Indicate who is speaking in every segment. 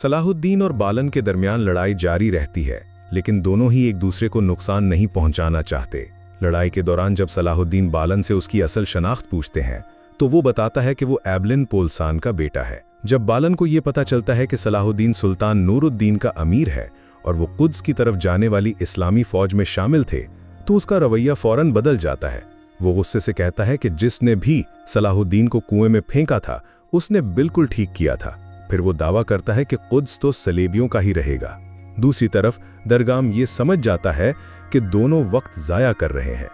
Speaker 1: सलाहुद्दीन और बालन के दरमियान लड़ाई जारी रहती है, लेकिन दोनों ही एक दूसरे को नुकसान नहीं पहुंचाना चाहते। लड़ाई के दौरान जब सलाहुद्दीन बालन से उसकी असल शनाख्त पूछते हैं तो वो बताता है कि वो एबलिन पोलसान का बेटा है। जब बालन को ये पता चलता है कि सलाहुद्दीन सुल्तान नूरुद्दीन का अमीर है और वो कुद्स की तरफ जाने वाली इस्लामी फौज में शामिल थे, तो उसका रवैया फौरन बदल जाता है। वो गुस्से से कहता है कि जिसने भी सलाहुद्दीन को कुएं में फेंका था उसने बिल्कुल ठीक किया था। फिर वो दावा करता है कि कुद्स तो सलेबियों का ही रहेगा। दूसरी तरफ दरगाम ये समझ जाता है कि दोनों वक्त ज़ाया कर रहे हैं।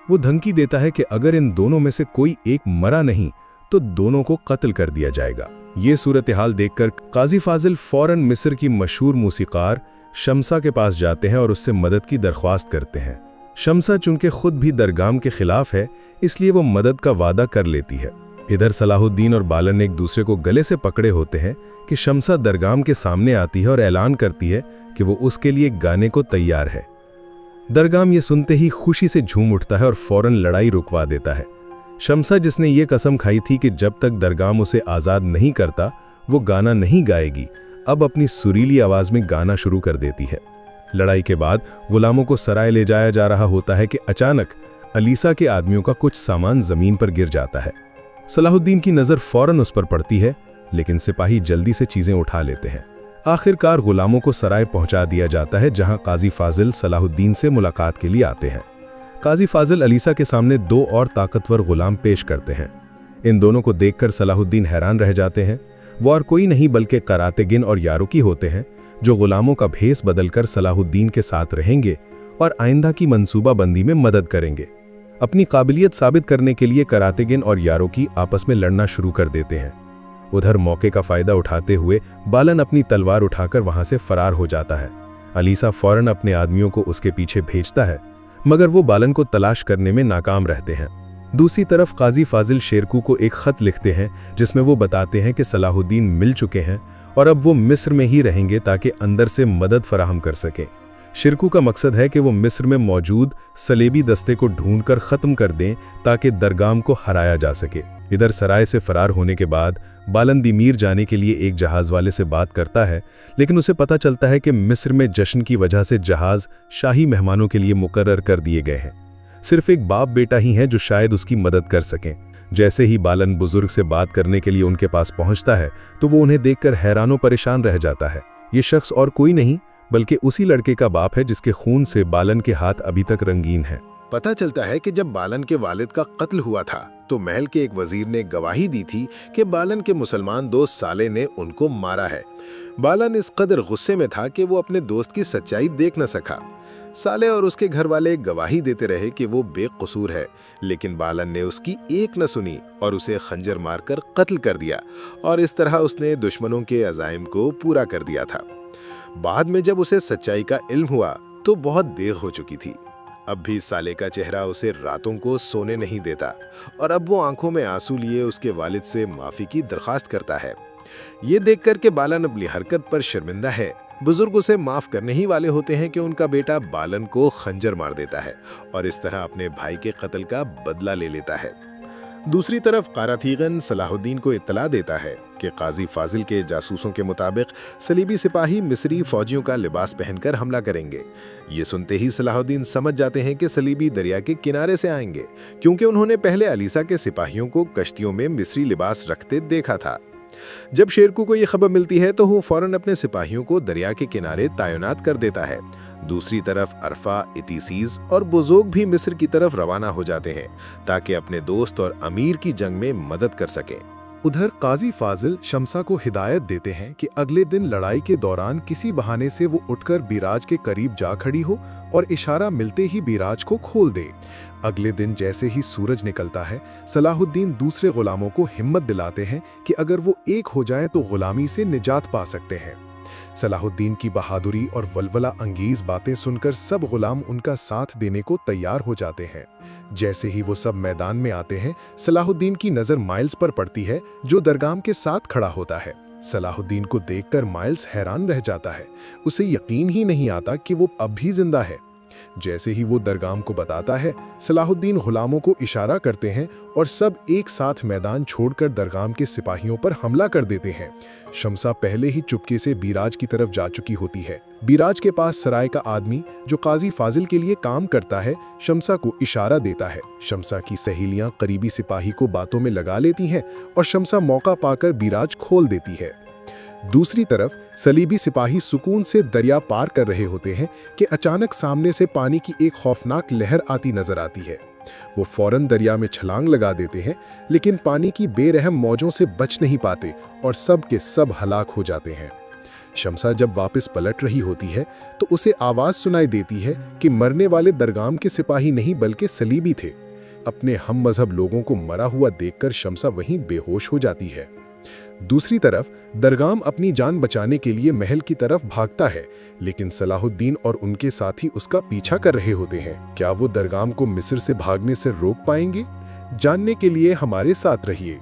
Speaker 1: वो धमकी देता है कि अगर इन दोनों में से कोई एक मरा नहीं तो दोनों को कत्ल कर दिया जाएगा। ये सूरत हाल देखकर काजी फाजिल फौरन मिस्र की मशहूर मूसीकार शम्सा के पास जाते हैं और उससे मदद की दरख्वास्त करते हैं। शम्सा चूंकि खुद भी दरगाम के खिलाफ है, इसलिए वो मदद का वादा कर लेती है। इधर सलाहुद्दीन और बालन एक दूसरे को गले से पकड़े होते हैं कि शम्सा दरगाम के सामने आती है और ऐलान करती है कि वो उसके लिए गाने को तैयार है। दरगाम ये सुनते ही खुशी से झूम उठता है और फौरन लड़ाई रुकवा देता है। शम्सा, जिसने ये कसम खाई थी कि जब तक दरगाम उसे आज़ाद नहीं करता वो गाना नहीं गाएगी, अब अपनी सुरीली आवाज़ में गाना शुरू कर देती है। लड़ाई के बाद गुलामों को सराय ले जाया जा रहा होता है कि अचानक अलीसा के आदमियों का कुछ सामान ज़मीन पर गिर जाता है। सलाहुद्दीन की नज़र फौरन उस पर पड़ती है, लेकिन सिपाही जल्दी से चीज़ें उठा लेते हैं। आखिरकार गुलामों को सराय पहुंचा दिया जाता है, जहां काजी फाजिल सलाहुद्दीन से मुलाकात के लिए आते हैं। काजी फाजिल अलीसा के सामने दो और ताकतवर गुलाम पेश करते हैं। इन दोनों को देखकर सलाहुद्दीन हैरान रह जाते हैं। वो और कोई नहीं बल्कि करातेगिन और यारुकी होते हैं, जो गुलामों का भेस बदलकर सलाहुद्दीन के साथ रहेंगे और आइंदा की मंसूबाबंदी में मदद करेंगे। अपनी काबिलियत साबित करने के लिए करातेगिन और यारुकी आपस में लड़ना शुरू कर देते हैं। उधर मौके का फायदा उठाते हुए बालन अपनी तलवार उठाकर वहां से फरार हो जाता है। अलीसा फौरन अपने आदमियों को उसके पीछे भेजता है, मगर वो बालन को तलाश करने में नाकाम रहते हैं। दूसरी तरफ काजी फाजिल शेरकू को एक खत लिखते हैं जिसमें वो बताते हैं कि सलाहुद्दीन मिल चुके हैं और अब वो मिस्र में ही रहेंगे ताकि अंदर से मदद फराहम कर सकें। शेरकू का मकसद है कि वो मिस्र में मौजूद सलेबी दस्ते को ढूंढकर ख़त्म कर दें ताकि दरगाम को हराया जा सके। इधर सराय से फरार होने के बाद बालन दिमीर जाने के लिए एक जहाज़ वाले से बात करता है, लेकिन उसे पता चलता है कि मिस्र में जश्न की वजह से जहाज़ शाही मेहमानों के लिए मुकर्रर कर दिए गए हैं। सिर्फ एक बाप बेटा ही है जो शायद उसकी मदद कर सकें। जैसे ही बालन बुजुर्ग से बात करने के लिए उनके पास पहुंचता है तो वो उन्हें देखकर हैरानो परेशान रह जाता है। ये शख्स और कोई नहीं बल्कि उसी लड़के का बाप है जिसके खून से बालन के हाथ अभी तक रंगीन हैं।
Speaker 2: पता चलता है कि जब बालन के वालिद का कत्ल हुआ था तो महल के एक वजीर ने गवाही दी थी कि बालन के मुसलमान दोस्त साले ने उनको मारा है। बालन इस कदर गुस्से में था कि वो अपने दोस्त की सच्चाई देख न सका। साले और उसके घर वाले गवाही देते रहे कि वो बेकसूर है, लेकिन बालन ने उसकी एक न सुनी और उसे खंजर मारकर कत्ल कर दिया और इस तरह उसने दुश्मनों के अज़ाइम को पूरा कर दिया था। बाद में जब उसे सच्चाई का इल्म हुआ तो बहुत देर हो चुकी थी। अब भी साले का चेहरा उसे रातों को सोने नहीं देता और अब वो आंखों में आंसू लिए उसके वालिद से माफ़ी की दरख्वास्त करता है। ये देखकर के बालन अपनी हरकत पर शर्मिंदा है। बुजुर्ग उसे माफ़ करने ही वाले होते हैं कि उनका बेटा बालन को खंजर मार देता है और इस तरह अपने भाई के कत्ल का बदला ले लेता है। दूसरी तरफ कारातीगन सलाहुद्दीन को इत्तला देता है कि काजी फाजिल के जासूसों के मुताबिक सलीबी सिपाही मिस्री फौजियों का लिबास पहनकर हमला करेंगे। ये सुनते ही सलाहुद्दीन समझ जाते हैं कि सलीबी दरिया के किनारे से आएंगे, क्योंकि उन्होंने पहले अलीसा के सिपाहियों को कश्तियों में मिस्री लिबास रखते देखा था। जब शेरकू को ये खबर मिलती है तो वो फौरन अपने सिपाहियों को दरिया के किनारे तैनात कर देता है। दूसरी तरफ अरफा, इतीसीज और बुज़ोग भी मिस्र की तरफ रवाना हो जाते हैं ताकि अपने दोस्त और अमीर की जंग में मदद कर सकें।
Speaker 3: उधर काजी फाजिल शम्सा को हिदायत देते हैं कि अगले दिन लड़ाई के दौरान किसी बहाने से वो उठकर बिराज के करीब जा खड़ी हो और इशारा मिलते ही बिराज को खोल दे। अगले दिन जैसे ही सूरज निकलता है, सलाहुद्दीन दूसरे गुलामों को हिम्मत दिलाते हैं कि अगर वो एक हो जाएं तो गुलामी से निजात पा सकते हैं। सलाहुद्दीन की बहादुरी और वलवला अंगीज बातें सुनकर सब गुलाम उनका साथ देने को तैयार हो जाते हैं। जैसे ही वो सब मैदान में आते हैं, सलाहुद्दीन की नज़र माइल्स पर पड़ती है जो दरगाम के साथ खड़ा होता है। सलाहुद्दीन को देखकर माइल्स हैरान रह जाता है। उसे यकीन ही नहीं आता कि वो अब भी जिंदा है। जैसे ही वो दरगाम को बताता है, सलाहुद्दीन गुलामों को इशारा करते हैं और सब एक साथ मैदान छोड़कर दरगाम के सिपाहियों पर हमला कर देते हैं। शमसा पहले ही चुपके से बीराज की तरफ जा चुकी होती है। बीराज के पास सराय का आदमी जो काजी फाजिल के लिए काम करता है, शमसा को इशारा देता है। शमसा की सहेलियां करीबी सिपाही को बातों में लगा लेती हैं और शमसा मौका पाकर बीराज खोल देती है। दूसरी तरफ सलीबी सिपाही सुकून से दरिया पार कर रहे होते हैं कि अचानक सामने से पानी की एक खौफनाक लहर आती नजर आती है। वो फौरन दरिया में छलांग लगा देते हैं, लेकिन पानी की बेरहम मौजों से बच नहीं पाते और सब के सब हलाक हो जाते हैं। शमसा जब वापस पलट रही होती है तो उसे आवाज सुनाई देती है कि मरने वाले दरगाम के सिपाही नहीं बल्कि सलीबी थे। अपने हम मजहब लोगों को मरा हुआ देखकर शमसा वहीं बेहोश हो जाती है। दूसरी तरफ दरगाम अपनी जान बचाने के लिए महल की तरफ भागता है, लेकिन सलाहुद्दीन और उनके साथी उसका पीछा कर रहे होते हैं। क्या वो दरगाम को मिस्र से भागने से रोक पाएंगे? जानने के लिए हमारे साथ रहिए।